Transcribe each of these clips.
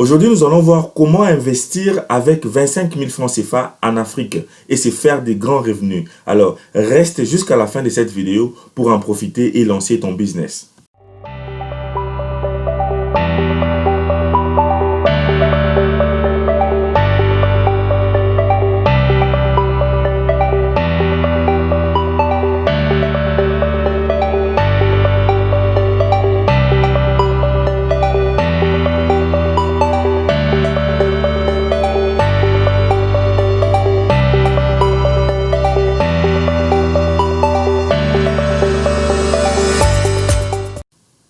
Aujourd'hui, nous allons voir comment investir avec 25 000 francs CFA en Afrique et se faire des grands revenus. Alors, reste jusqu'à la fin de cette vidéo pour en profiter et lancer ton business.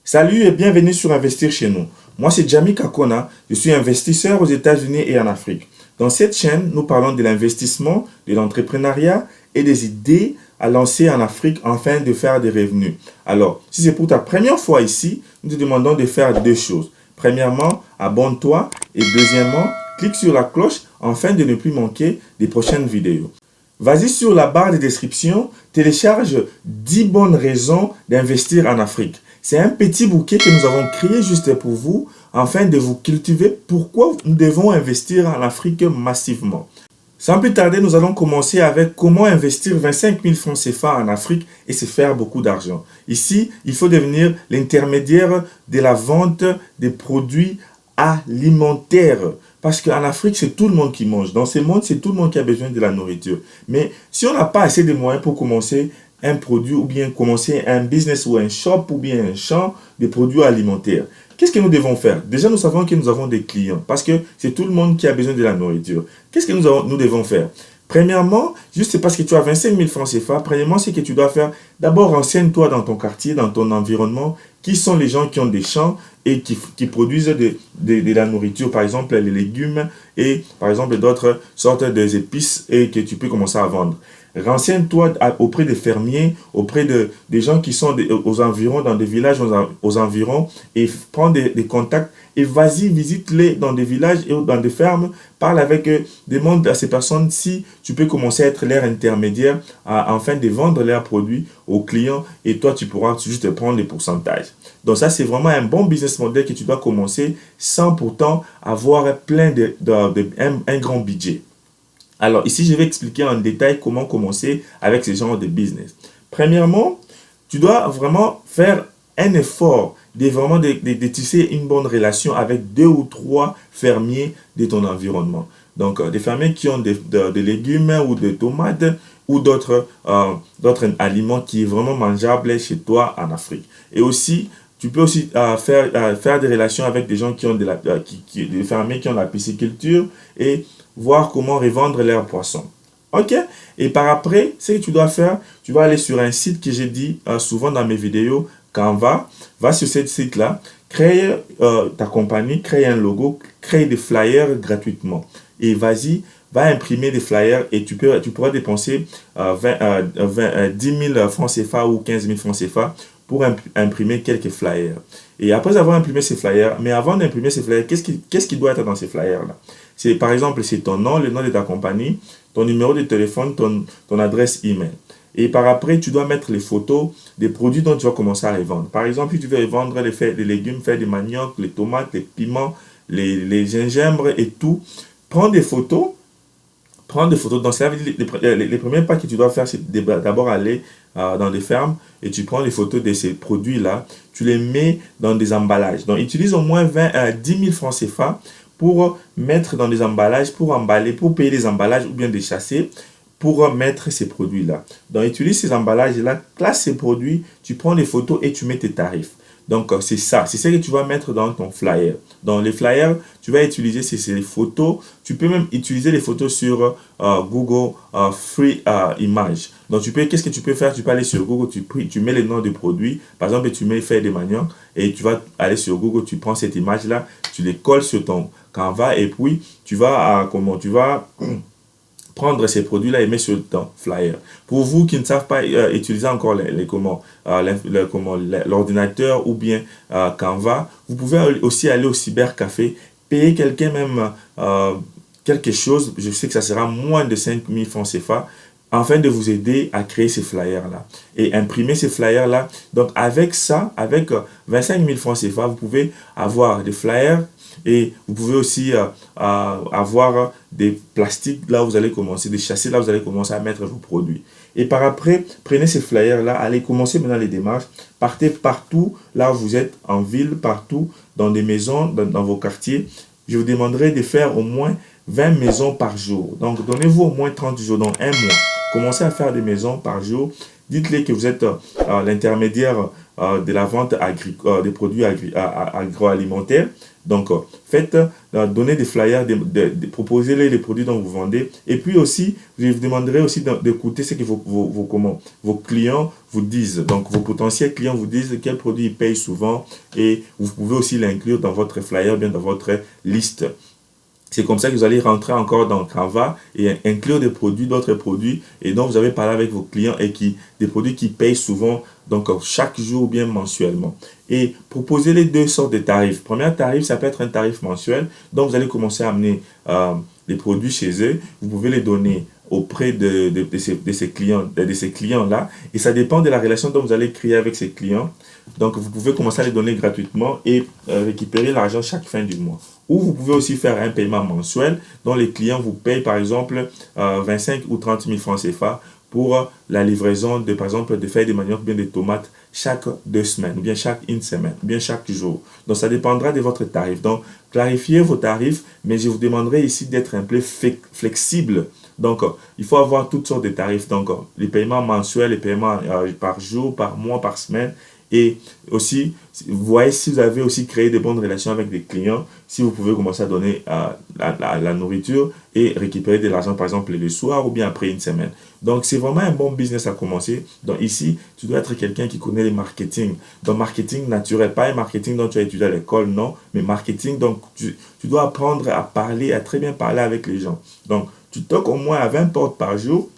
Salut et bienvenue sur Investir chez nous. Moi, c'est Jamie Kakona. Je suis investisseur aux États-Unis et en Afrique. Dans cette chaîne, nous parlons de l'investissement, de l'entrepreneuriat et des idées à lancer en Afrique afin de faire des revenus. Alors, si c'est pour ta première fois ici, nous te demandons de faire deux choses. Premièrement, abonne-toi et deuxièmement, clique sur la cloche afin de ne plus manquer des prochaines vidéos. Vas-y sur la barre de description, télécharge 10 bonnes raisons d'investir en Afrique. C'est un petit bouquet que nous avons créé juste pour vous, afin de vous cultiver pourquoi nous devons investir en Afrique massivement. Sans plus tarder, nous allons commencer avec comment investir 25 000 francs CFA en Afrique et se faire beaucoup d'argent. Ici, il faut devenir l'intermédiaire de la vente des produits alimentaires. Parce qu'en Afrique, c'est tout le monde qui mange. Dans ce monde, c'est tout le monde qui a besoin de la nourriture. Mais si on n'a pas assez de moyens pour commencer un produit ou bien commencer un business ou un shop ou bien un champ de produits alimentaires, qu'est-ce que nous devons faire? Déjà, nous savons que nous avons des clients parce que c'est tout le monde qui a besoin de la nourriture. Qu'est-ce que nous devons faire? Premièrement, juste parce que tu as 25 000 francs CFA, premièrement, c'est que tu dois faire, d'abord, renseigne-toi dans ton quartier, dans ton environnement, qui sont les gens qui ont des champs et qui produisent de la nourriture, par exemple les légumes et par exemple d'autres sortes d'épices et que tu peux commencer à vendre. Renseigne-toi auprès des fermiers, auprès des gens qui sont aux environs, dans des villages aux environs et prends des contacts et vas-y, visite-les dans des villages et dans des fermes, parle avec eux, demande à ces personnes si tu peux commencer à être leur intermédiaire afin de vendre leurs produits aux clients et toi tu pourras juste prendre les pourcentages. Donc ça c'est vraiment un bon business model que tu dois commencer sans pourtant avoir un grand budget. Alors ici, je vais expliquer en détail comment commencer avec ce genre de business. Premièrement, tu dois vraiment faire un effort de tisser une bonne relation avec 2 ou 3 fermiers de ton environnement. Donc, des fermiers qui ont des légumes ou des tomates ou d'autres aliments qui sont vraiment mangeables chez toi en Afrique. Et aussi, tu peux aussi faire des relations avec des gens qui ont des fermiers qui ont de la pisciculture et voir comment revendre leurs poissons. Ok? Et par après, ce que tu dois faire, tu vas aller sur un site que j'ai dit souvent dans mes vidéos, Canva. Va sur ce site-là, crée ta compagnie, crée un logo, crée des flyers gratuitement. Et vas-y, va imprimer des flyers et tu pourras dépenser 10 000 francs CFA ou 15 000 francs CFA pour imprimer quelques flyers. Et après avoir imprimé ces flyers, mais avant d'imprimer ces flyers, qu'est-ce qui doit être dans ces flyers-là? Par exemple, c'est ton nom, le nom de ta compagnie, ton numéro de téléphone, ton adresse email. Et par après, tu dois mettre les photos des produits dont tu vas commencer à revendre. Par exemple, si tu veux vendre les légumes, faire des maniocs, les tomates, les piments, les gingembre et tout, prends des photos. Donc, les premiers pas que tu dois faire, c'est d'abord aller dans des fermes et tu prends les photos de ces produits-là, tu les mets dans des emballages. Donc, utilise au moins 10 000 francs CFA pour mettre dans des emballages, pour emballer, pour payer les emballages ou bien des chasser, pour mettre ces produits-là. Donc, utilise ces emballages-là, classe ces produits, tu prends des photos et tu mets tes tarifs. Donc, c'est ça. C'est ce que tu vas mettre dans ton flyer. Dans les flyers, tu vas utiliser ces photos. Tu peux même utiliser les photos sur Google Free Images. Donc, qu'est-ce que tu peux faire? Tu peux aller sur Google, tu mets les noms des produits. Par exemple, tu mets faire des maniocs et tu vas aller sur Google, tu prends cette image-là, tu les colles sur ton Canva et puis tu vas prendre ces produits-là et mettre sur ton flyer. Pour vous qui ne savent pas utiliser encore l'ordinateur ou bien Canva, vous pouvez aussi aller au cybercafé, payer quelqu'un même quelque chose, je sais que ça sera moins de 5 000 francs CFA, afin de vous aider à créer ces flyers-là et imprimer ces flyers-là. Donc, avec ça, avec 25 000 francs CFA, vous pouvez avoir des flyers Et vous pouvez aussi avoir des plastiques là où vous allez commencer, des châssis là où vous allez commencer à mettre vos produits. Et par après, prenez ces flyers-là, allez commencer maintenant les démarches, partez partout là où vous êtes, en ville, partout, dans des maisons, dans vos quartiers. Je vous demanderai de faire au moins 20 maisons par jour. Donc, donnez-vous au moins 30 jours, donc un mois. Commencez à faire des maisons par jour. Dites-les que vous êtes l'intermédiaire de la vente des produits agroalimentaires. Donc, donnez des flyers, proposez-les les produits dont vous vendez. Et puis aussi, je vous demanderai aussi d'écouter ce que vos clients vous disent. Donc, vos potentiels clients vous disent quels produits ils payent souvent. Et vous pouvez aussi l'inclure dans votre flyer, bien dans votre liste. C'est comme ça que vous allez rentrer encore dans Canva et inclure d'autres produits, et donc vous avez parlé avec vos clients et des produits qui payent souvent, donc chaque jour ou bien mensuellement. Et proposez les deux sortes de tarifs. Premier tarif, ça peut être un tarif mensuel, donc vous allez commencer à amener les produits chez eux. Vous pouvez les donner auprès de ces clients-là, et ça dépend de la relation dont vous allez créer avec ces clients. Donc, vous pouvez commencer à les donner gratuitement et récupérer l'argent chaque fin du mois. Ou vous pouvez aussi faire un paiement mensuel dont les clients vous payent par exemple 25 ou 30 000 francs CFA pour la livraison par exemple, de feuilles de manioc, bien des tomates chaque 2 semaines, ou bien chaque 1 semaine, ou bien chaque jour. Donc, ça dépendra de votre tarif. Donc, clarifiez vos tarifs, mais je vous demanderai ici d'être un peu flexible. Donc, il faut avoir toutes sortes de tarifs. Donc, les paiements mensuels, les paiements par jour, par mois, par semaine. Et aussi, vous voyez si vous avez aussi créé de bonnes relations avec des clients, si vous pouvez commencer à donner la nourriture et récupérer de l'argent, par exemple, le soir ou bien après 1 semaine. Donc, c'est vraiment un bon business à commencer. Donc, ici, tu dois être quelqu'un qui connaît le marketing. Donc, marketing naturel, pas un marketing dont tu as étudié à l'école, non, mais marketing, donc, tu dois apprendre à parler, à très bien parler avec les gens. Donc, tu toques au moins à 20 portes par jour.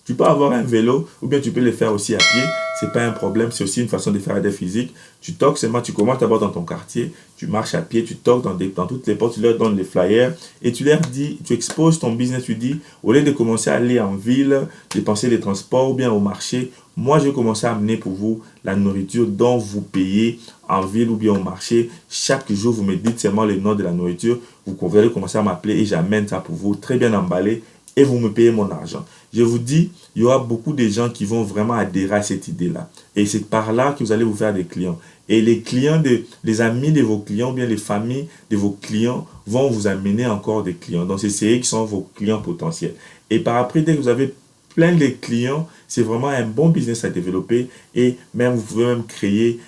Tu peux avoir un vélo ou bien tu peux le faire aussi à pied. C'est pas un problème, c'est aussi une façon de faire des physiques. Tu toques seulement, tu commences d'abord dans ton quartier, tu marches à pied, tu toques dans toutes les portes, tu leur donnes les flyers et tu leur dis, tu exposes ton business, tu dis, au lieu de commencer à aller en ville, dépenser les transports ou bien au marché, moi je vais commencer à amener pour vous la nourriture dont vous payez en ville ou bien au marché. Chaque jour, vous me dites seulement le nom de la nourriture, vous allez commencer à m'appeler et j'amène ça pour vous, très bien emballé, et vous me payez mon argent. Je vous dis, il y aura beaucoup de gens qui vont vraiment adhérer à cette idée-là. Et c'est par là que vous allez vous faire des clients. Et les clients, les amis de vos clients, ou bien les familles de vos clients vont vous amener encore des clients. Donc, c'est eux qui sont vos clients potentiels. Et par après, dès que vous avez plein de clients, c'est vraiment un bon business à développer. Et même, vous pouvez même créer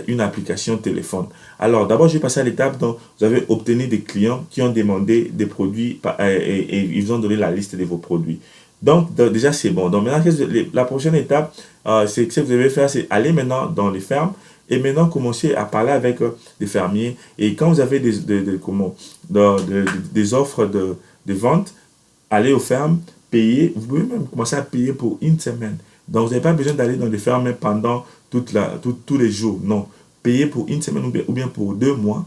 une application téléphone. Alors, d'abord, je vais passer à l'étape dont vous avez obtenu des clients qui ont demandé des produits et ils vous ont donné la liste de vos produits. Donc, déjà, c'est bon. Donc, maintenant, la prochaine étape, c'est que ce que vous devez faire, c'est aller maintenant dans les fermes et maintenant commencer à parler avec des fermiers. Et quand vous avez des offres de vente, allez aux fermes, payez. Vous pouvez même commencer à payer pour 1 semaine. Donc, vous n'avez pas besoin d'aller dans les fermes pendant tous les jours. Non. Payez pour 1 semaine ou bien pour 2 mois,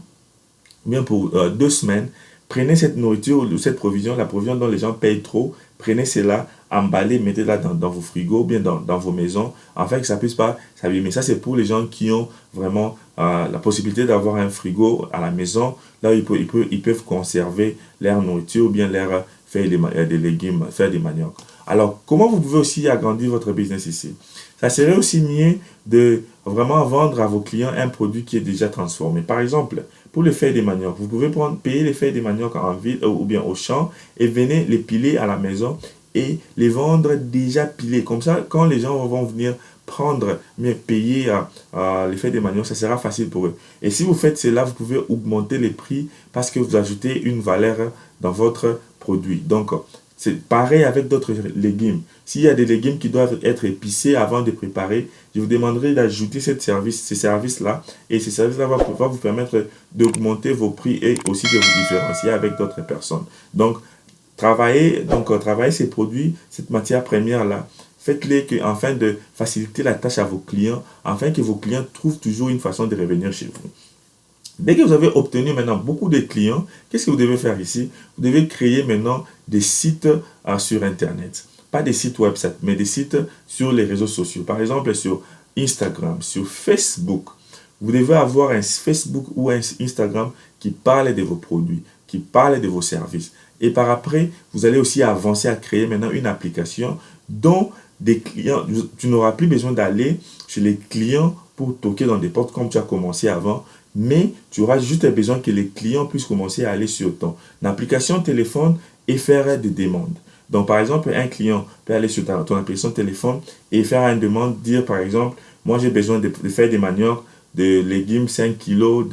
ou bien pour 2 semaines. Prenez cette nourriture ou cette provision, la provision dont les gens payent trop. Prenez cela, emballez, mettez-la dans vos frigos, ou bien dans vos maisons, afin que ça ne puisse pas s'abîmer. Ça, c'est pour les gens qui ont vraiment la possibilité d'avoir un frigo à la maison. Là, ils peuvent conserver leur nourriture ou bien leur faire des légumes, faire des maniocs. Alors, comment vous pouvez aussi agrandir votre business ici? Ça serait aussi mieux de vraiment vendre à vos clients un produit qui est déjà transformé. Par exemple, pour les feuilles de manioc, vous pouvez payer les feuilles de manioc en ville ou bien au champ et venez les piler à la maison et les vendre déjà pilés. Comme ça, quand les gens vont venir prendre, mais payer les feuilles de manioc, ça sera facile pour eux. Et si vous faites cela, vous pouvez augmenter les prix parce que vous ajoutez une valeur dans votre produit. Donc, c'est pareil avec d'autres légumes. S'il y a des légumes qui doivent être épicés avant de préparer, je vous demanderai d'ajouter ces services-là. Et ces services-là vont pouvoir vous permettre d'augmenter vos prix et aussi de vous différencier avec d'autres personnes. Donc, travaillez ces produits, cette matière première-là. Faites-les afin de faciliter la tâche à vos clients, afin que vos clients trouvent toujours une façon de revenir chez vous. Dès que vous avez obtenu maintenant beaucoup de clients, qu'est-ce que vous devez faire ici? Vous devez créer maintenant des sites sur Internet. Pas des sites website, mais des sites sur les réseaux sociaux. Par exemple, sur Instagram, sur Facebook. Vous devez avoir un Facebook ou un Instagram qui parle de vos produits, qui parle de vos services. Et par après, vous allez aussi avancer à créer maintenant une application dont des clients, tu n'auras plus besoin d'aller chez les clients pour toquer dans des portes comme tu as commencé avant, mais tu auras juste besoin que les clients puissent commencer à aller sur ton application téléphone et faire des demandes. Donc, par exemple, un client peut aller sur ton application téléphone et faire une demande, dire par exemple, moi j'ai besoin de faire des maniocs, de légumes 5 kilos,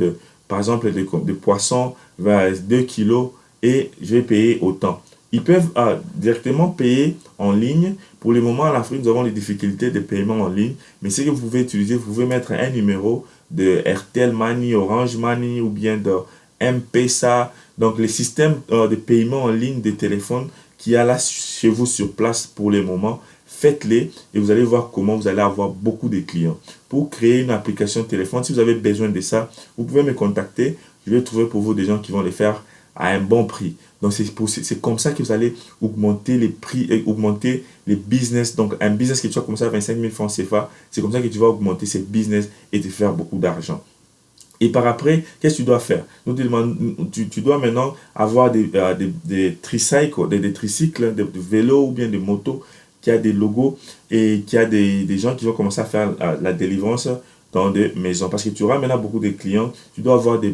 par exemple de poissons 2 kilos et je vais payer autant. Ils peuvent directement payer en ligne. Pour le moment, en Afrique, nous avons des difficultés de paiement en ligne. Mais ce que vous pouvez utiliser, vous pouvez mettre un numéro de RTL Money, Orange Money ou bien de M-Pesa. Donc, les systèmes de paiement en ligne des téléphones qu'il y a là chez vous sur place pour le moment, faites-les et vous allez voir comment vous allez avoir beaucoup de clients. Pour créer une application téléphone, si vous avez besoin de ça, vous pouvez me contacter. Je vais trouver pour vous des gens qui vont les faire à un bon prix. Donc, c'est comme ça que vous allez augmenter les prix et augmenter les business. Donc, un business que tu as commencé à 25 000 francs CFA, c'est comme ça que tu vas augmenter ces business et te faire beaucoup d'argent. Et par après, qu'est-ce que tu dois faire? Tu dois maintenant avoir des tricycles, des tricycles, des vélos ou bien des motos qui a des logos et qui a des gens qui vont commencer à faire la délivrance dans des maisons. Parce que tu auras maintenant beaucoup de clients, tu dois avoir des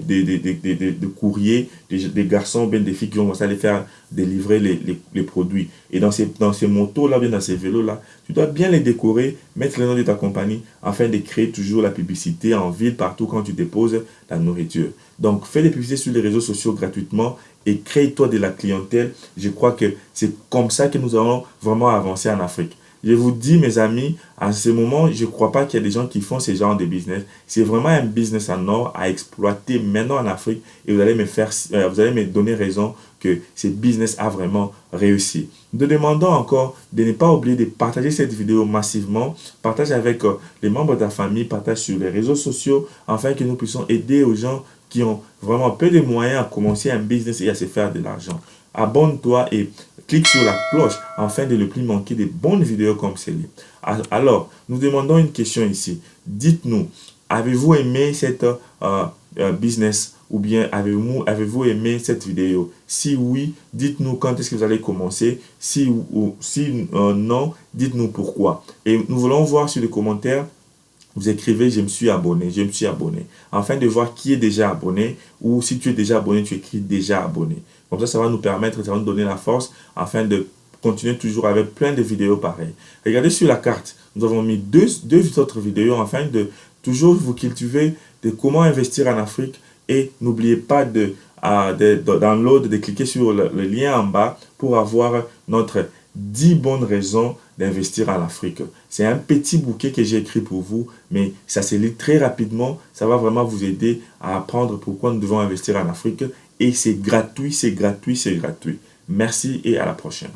courriers, des garçons, bien des filles qui vont commencer à les faire délivrer les produits. Et dans ces motos-là, bien dans ces vélos-là, tu dois bien les décorer, mettre le nom de ta compagnie afin de créer toujours la publicité en ville, partout quand tu déposes la nourriture. Donc, fais des publicités sur les réseaux sociaux gratuitement et crée-toi de la clientèle. Je crois que c'est comme ça que nous allons vraiment avancer en Afrique. Je vous dis, mes amis, à ce moment, je ne crois pas qu'il y a des gens qui font ce genre de business. C'est vraiment un business en or à exploiter maintenant en Afrique et vous allez me donner raison que ce business a vraiment réussi. Nous demandons encore de ne pas oublier de partager cette vidéo massivement. Partage avec les membres de ta famille, partage sur les réseaux sociaux afin que nous puissions aider aux gens qui ont vraiment peu de moyens à commencer un business et à se faire de l'argent. Abonne-toi et clique sur la cloche afin de ne plus manquer de bonnes vidéos comme celle-là. Alors, nous demandons une question ici. Dites-nous, avez-vous aimé cette business ou bien avez-vous aimé cette vidéo? Si oui, dites-nous quand est-ce que vous allez commencer. Si non, dites-nous pourquoi. Et nous voulons voir sur les commentaires. Vous écrivez je me suis abonné, je me suis abonné. Afin de voir qui est déjà abonné ou si tu es déjà abonné, tu écris déjà abonné. Comme ça va nous permettre, ça va nous donner la force afin de continuer toujours avec plein de vidéos pareilles. Regardez sur la carte, nous avons mis deux autres vidéos afin de toujours vous cultiver de comment investir en Afrique et n'oubliez pas de download, de cliquer sur le lien en bas pour avoir notre 10 bonnes raisons d'investir en Afrique. C'est un petit bouquet que j'ai écrit pour vous, mais ça se lit très rapidement. Ça va vraiment vous aider à apprendre pourquoi nous devons investir en Afrique. Et c'est gratuit, c'est gratuit, c'est gratuit. Merci et à la prochaine.